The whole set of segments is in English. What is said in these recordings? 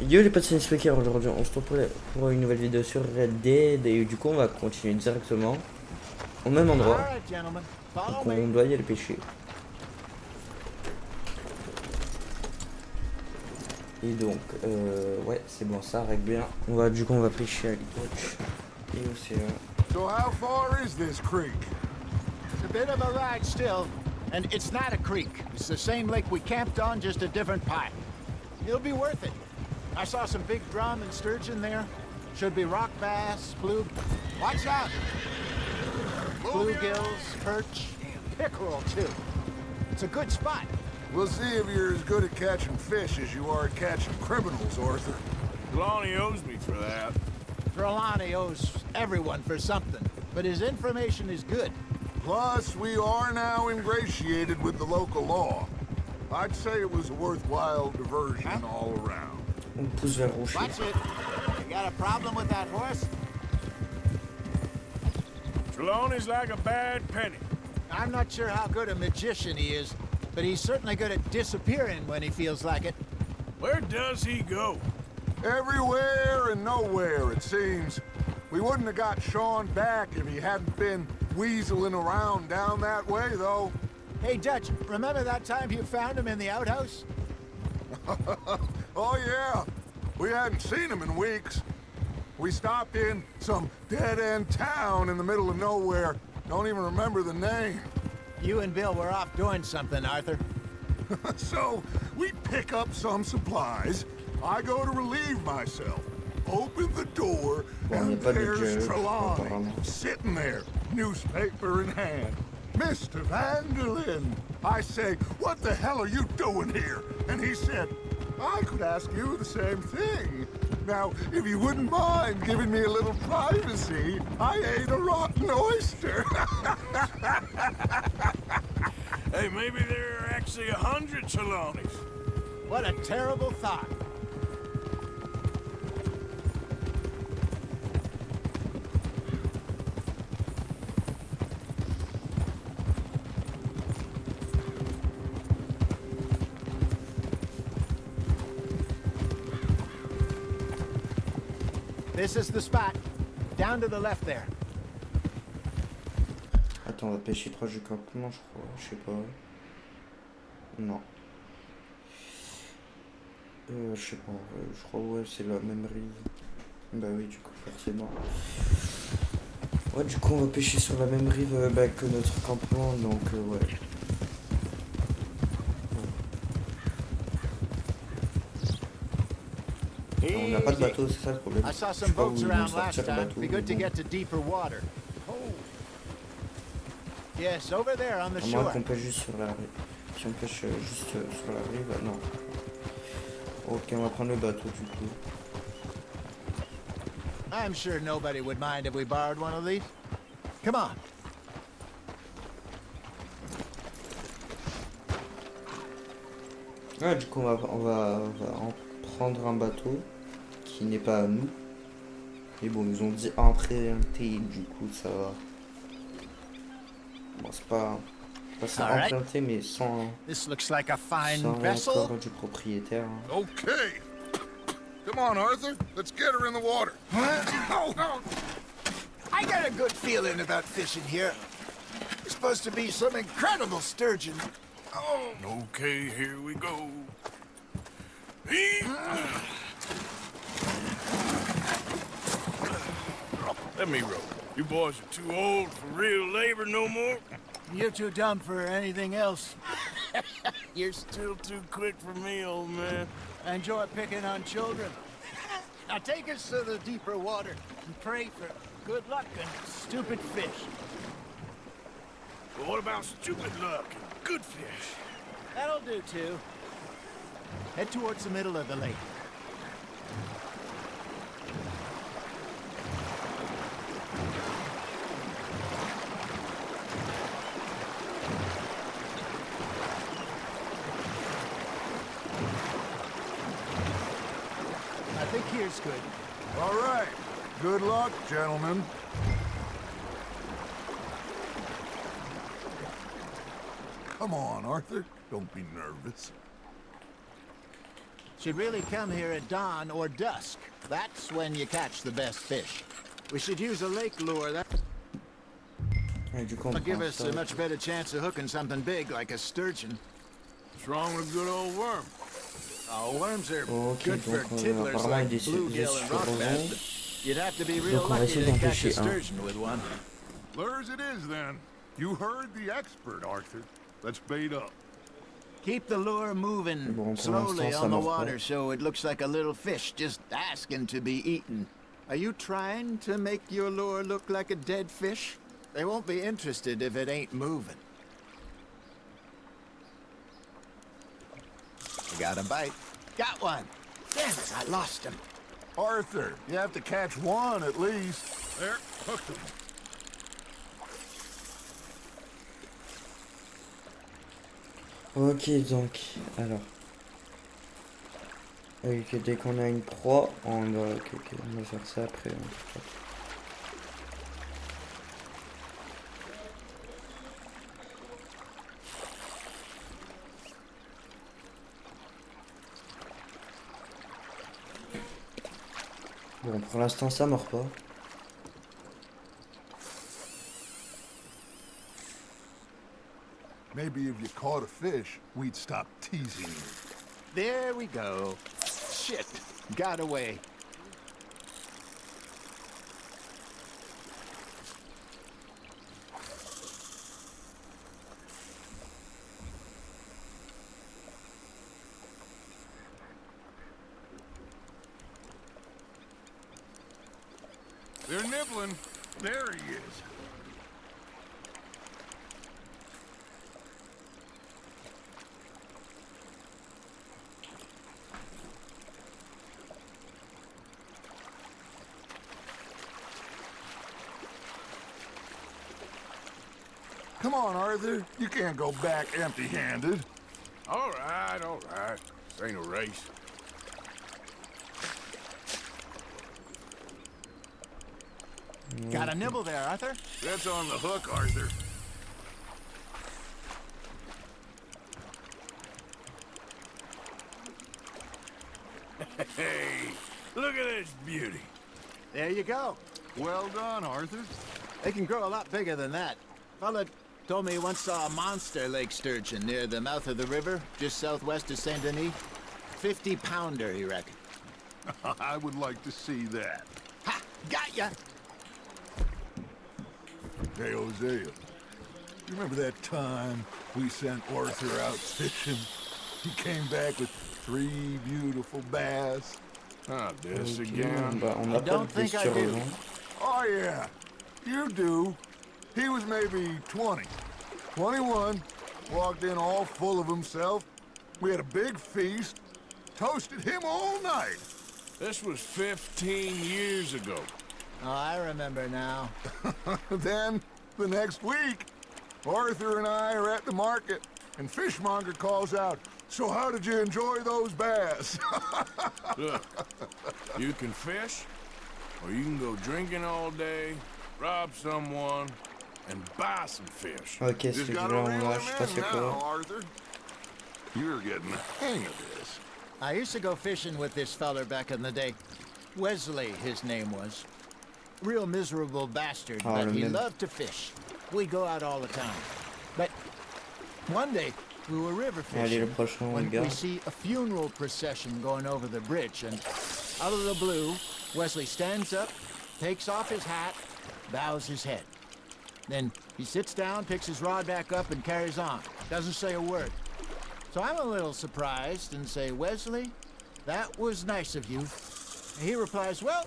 Yo les potes, c'est yanislgamer. Aujourd'hui on se retrouve pour une nouvelle vidéo sur Red Dead et du coup on va continuer directement au même endroit. Donc on doit y aller pêcher. Et donc ouais c'est bon, ça règle bien. Du coup on va pêcher à l'époque et océan. So how far is this creek? It's a bit of a ride still, and it's not a creek. It's the same lake we camped on, just a different pipe. It'll be worth it. I saw some big drum and sturgeon there. Should be rock bass, blue... Watch out! Bluegills, perch, pickerel too. It's a good spot. We'll see if you're as good at catching fish as you are at catching criminals, Arthur. Lonnie owes me for that. Trelawney owes everyone for something, but his information is good. Plus, we are now ingratiated with the local law. I'd say it was a worthwhile diversion all around. On pousse vers le rocher. Watch it. You got a problem with that horse? Trelawney's like a bad penny. I'm not sure how good a magician he is, but he's certainly good at disappearing when he feels like it. Where does he go? Everywhere and nowhere, it seems. We wouldn't have got Sean back if he hadn't been weaseling around down that way, though. Hey, Dutch, remember that time you found him in the outhouse? Oh, yeah. We hadn't seen him in weeks. We stopped in some dead-end town in the middle of nowhere. Don't even remember the name. You and Bill were off doing something, Arthur. So, we pick up some supplies. I go to relieve myself. Open the door, and there's Trelawney, sitting there, newspaper in hand. Mr. Vanderlyn. I say, what the hell are you doing here? And he said, I could ask you the same thing. Now, if you wouldn't mind giving me a little privacy, I ate a rotten oyster. Hey, maybe there are actually 100 Trelawneys. What a terrible thought. This is the spot. Down to the left there. Attends, on va pêcher proche du campement, je crois. Je sais pas. Non. Je sais pas. Je crois ouais, c'est la même rive. Bah oui, du coup, forcément. Ouais, du coup, on va pêcher sur la même rive que notre campement, donc ouais. On n'a pas de bateau, c'est ça le problème. I saw some boats around last time. Be good to get to deeper water. Oh. Yes, over there on the À moins shore. qu'on pêche juste sur la rive. Si on pêche juste sur la rive, non. Ok, on va prendre le bateau du coup. I'm sure nobody would mind if we borrowed one of these. Come on. Ouais, du coup, on va en prendre un bateau qui n'est pas à nous. Mais bon, ils ont dit emprunter, du coup, ça va. Bon, c'est pas emprunté, mais sans This looks like a fine sans vessel. l'accord du propriétaire. Okay. Come on, Arthur. Let's get her in the water. I got a good feeling about fishing here. There's supposed to be some incredible sturgeon. Oh, okay, here we go. Let me row. You boys are too old for real labor no more. You're too dumb for anything else. You're still too quick for me, old man. I enjoy picking on children. Now take us to the deeper water and pray for good luck and stupid fish. But what about stupid luck and good fish? That'll do too. Head towards the middle of the lake. I think here's good. All right. Good luck, gentlemen. Come on, Arthur. Don't be nervous. should really come here at dawn or dusk. That's when you catch the best fish. We should use a lake lure. That'll give us a much better chance of hooking something big like a sturgeon. What's wrong with a good old worm? Oh, worms are good for tiddlers like bluegill and rock bass, but you'd have to be real lucky to catch a sturgeon with one. Lures it is, then. You heard the expert, Arthur. Let's bait up. Keep the lure moving slowly on the water so it looks like a little fish just asking to be eaten. Are you trying to make your lure look like a dead fish? They won't be interested if it ain't moving. I got a bite. Got one. Damn it, I lost him. Arthur, you have to catch one at least. There, hooked him. Ok, donc, alors. Que dès qu'on a une proie, on va faire ça après. Bon, pour l'instant, ça mord pas. Maybe if you caught a fish, we'd stop teasing you. There we go. Shit, got away. They're nibbling. There he is. Come on, Arthur. You can't go back empty-handed. All right, all right. This ain't a race. Got a nibble there, Arthur? That's on the hook, Arthur. Hey, look at this beauty. There you go. Well done, Arthur. They can grow a lot bigger than that. Fella told me he once saw a monster lake sturgeon near the mouth of the river, just southwest of Saint Denis. 50-pounder, he reckoned. I would like to see that. Ha! Got ya! Hey, Hosea, you remember that time we sent Arthur out fishing? He came back with 3 beautiful bass. Ah, this again. I don't think I do. Oh, yeah, you do. He was maybe 20, 21, walked in all full of himself. We had a big feast, toasted him all night. This was 15 years ago. Oh, I remember now. Then, the next week, Arthur and I are at the market, and Fishmonger calls out, "So how did you enjoy those bass?" Look, you can fish, or you can go drinking all day, rob someone, and buy some fish. Ok, celui-là, on lâche, je sais pas c'est quoi. Arthur. You're getting the hang of this. I used to go fishing with this feller back in the day. Wesley, his name was. Real miserable bastard, but he loved to fish. We'd go out all the time. But one day, we were river fishing when we see a funeral procession going over the bridge, and out of the blue, Wesley stands up, takes off his hat, bows his head. Then he sits down, picks his rod back up, and carries on. Doesn't say a word. So I'm a little surprised and say, "Wesley, that was nice of you." And he replies, "Well,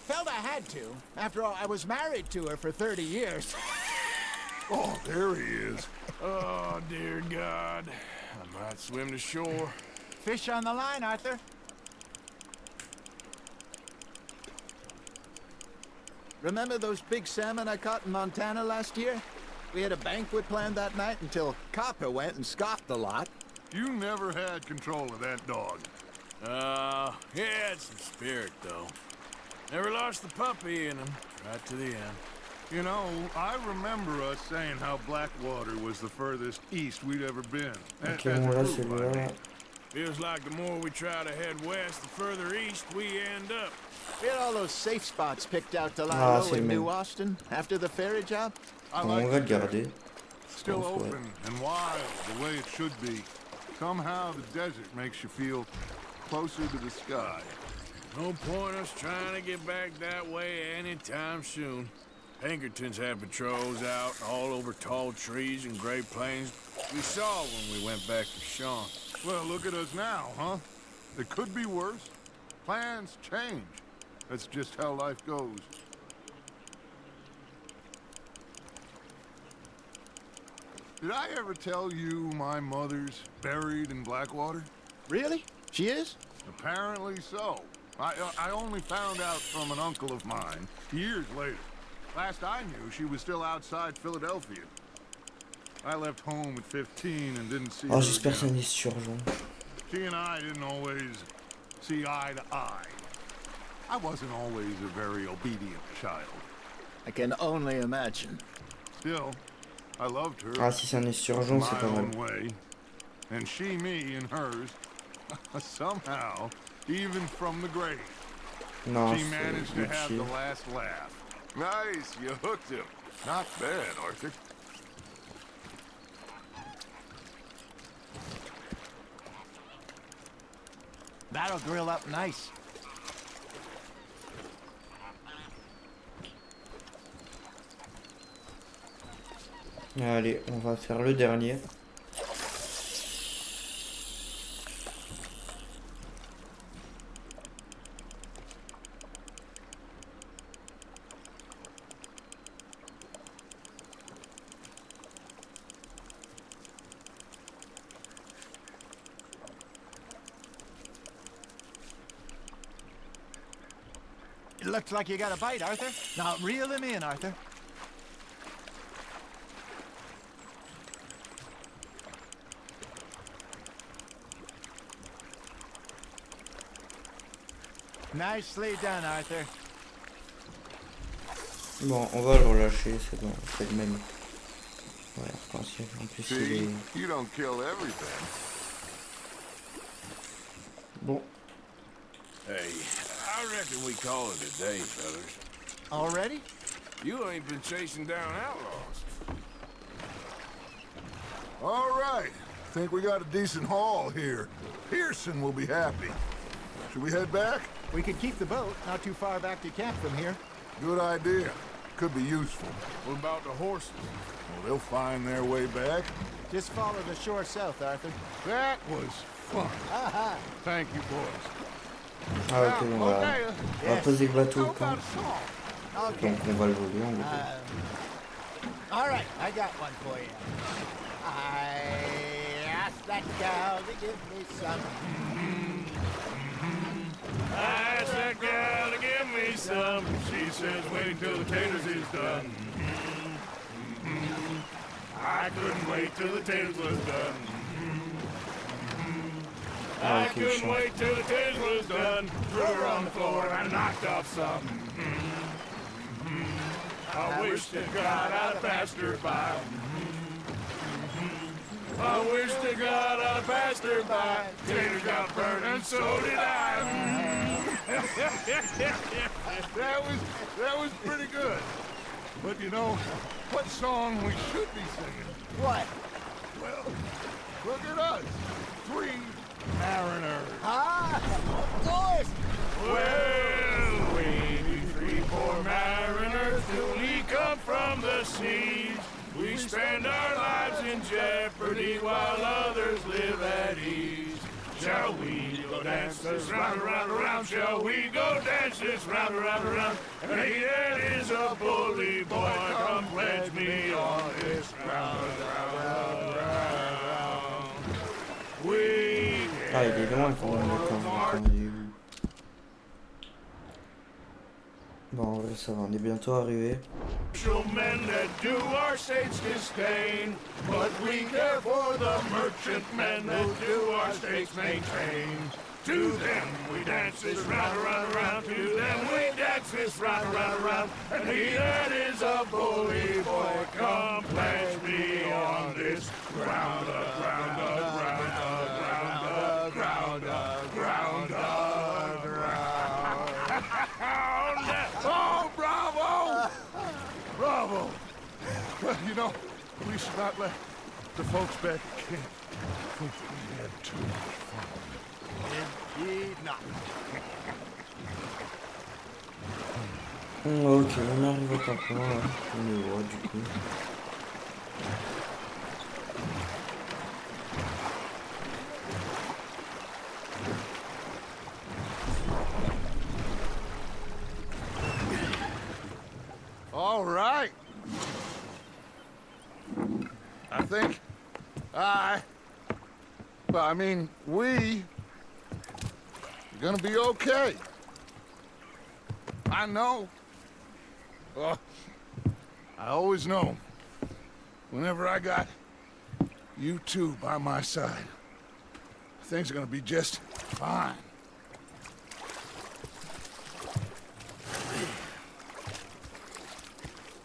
felt I had to. After all, I was married to her for 30 years. Oh, there he is. Oh, dear God. I might swim to shore. Fish on the line, Arthur. Remember those big salmon I caught in Montana last year? We had a banquet planned that night until Copper went and scoffed the lot. You never had control of that dog. He had some spirit, though. Never lost the puppy in him, right to the end. You know, I remember us saying how Blackwater was the furthest east we'd ever been. Ok, bon là, celui-là, Feels like the more we try to head west, the further east we end up. We had all those safe spots picked out to lie low in New Austin after the ferry job. On va le garder. Still open and wild, the way it should be. Somehow the desert makes you feel closer to the sky. No point us trying to get back that way anytime soon. Pinkertons had patrols out all over tall trees and Great Plains. We saw when we went back to Sean. Well, look at us now, huh? It could be worse. Plans change. That's just how life goes. Did I ever tell you my mother's buried in Blackwater? Really? She is? Apparently so. I only found out from an uncle of mine years later. Last I knew, she was still outside Philadelphia. I left home at 15 and didn't see her j'espère que c'est again. un surgeon. She and I didn't always see eye to eye. I wasn't always a very obedient child. I can only imagine. Still, I loved her. Ah, si c'est un surgeon, c'est pas my mal. own way. And she me in hers. Somehow, even from the grave, Non, she managed to have the last laugh. Nice, you hooked him. Not bad, Arthur. That'll grill up nice. Allez, on va faire le dernier. It looks like you got a bite, Arthur. Now reel him in, Arthur. Nicely done, Arthur. Bon, on va le relâcher, c'est bon, c'est le même. Ouais, arc-en-ciel. En plus, il est... See, you don't kill everything. Bon. Hey, I reckon we call it a day, fellas. Already? You ain't been chasing down outlaws. All right. Think we got a decent haul here. Pearson will be happy. Should we head back? We could keep the boat not too far back to camp from here. Good idea. Could be useful. What about the horses? Well, they'll find their way back. Just follow the shore south, Arthur. That was fun. Thank you, boys. Ah ok, on va poser le bateau au camp. Okay. Donc on va le voler, on le voit. All right, I got one for you. I asked that gal to give me some. I asked that gal to give me some. She says wait till the taters is done. I couldn't wait till the taters was done. I couldn't wait till the taters was done. Threw her on the floor and I knocked off some. I wish to God I'd passed her by. I wish to God I passed her by. Tater got burned and so did I. That was pretty good. But you know, what song we should be singing? What? Well, look at us. 3 mariners. Ah, of course. Well, we 3 poor mariners newly come from the seas. We spend our lives in jeopardy while others live at ease. Shall we go dance this round, around, around? Shall we go dance this round, around, around? And he that is a bully boy, come pledge me on this round, round, round. We Ah, il est loin quand même le camp. Il est où? Bon, en vrai, ça va, on est bientôt arrivé. men that do our state's disdain, but we care for the merchantmen that do our state's maintain. To them we dance this round, around, around. To them we dance this round, around, around. And he that is a bully boy, come pledge me on this ground, ground, ground, ground, ground. Oh, bravo! Bravo! Well, you know, we should not let the folks back at camp think that we had too much fun. Indeed not. Ok, on arrive au campement, là. On le voit du coup. All right. I think I mean, we're gonna be okay. I know. I always know. Whenever I got you two by my side, things are gonna be just fine.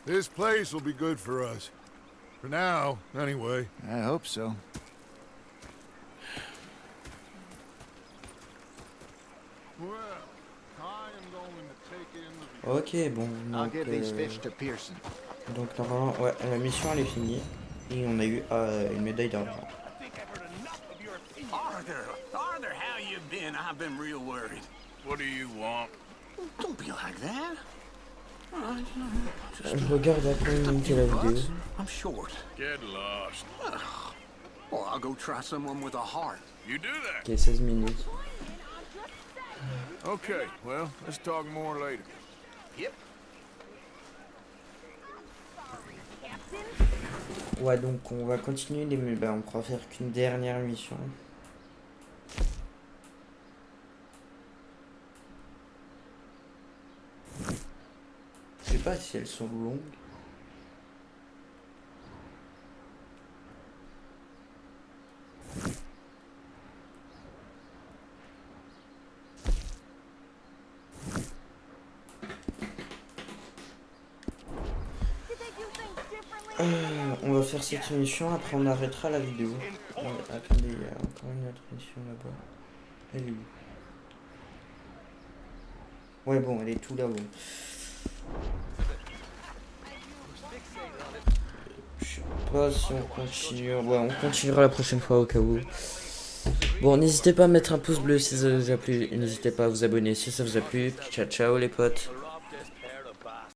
This place will be good for us. For now, anyway. I hope so. Well, I am going to take in the... Ok, bon, I'll donc, give these fish to Pearson. donc normalement, ouais, la mission elle est finie. Et on a eu une médaille d'argent. Arthur, how you been? I've been real worried. What do you want? Don't be like that. Je regarde après limiter la vidéo. I'm short. Get lost. Well, I'll go try someone with a heart. You do that? Ok, 16 minutes. Okay, well, let's talk more later. Yep. Ouais, donc on va continuer les... Bah, on pourra faire qu'une dernière mission. Je sais pas si elles sont longues. On va faire cette mission, après on arrêtera la vidéo. Attendez, il y a encore une autre mission là-bas. Elle est où? Ouais, bon, elle est tout là-haut. Je sais pas si on continue. Ouais, on continuera la prochaine fois au cas où. Bon, n'hésitez pas à mettre un pouce bleu si ça vous a plu. Et n'hésitez pas à vous abonner si ça vous a plu. Ciao, ciao les potes.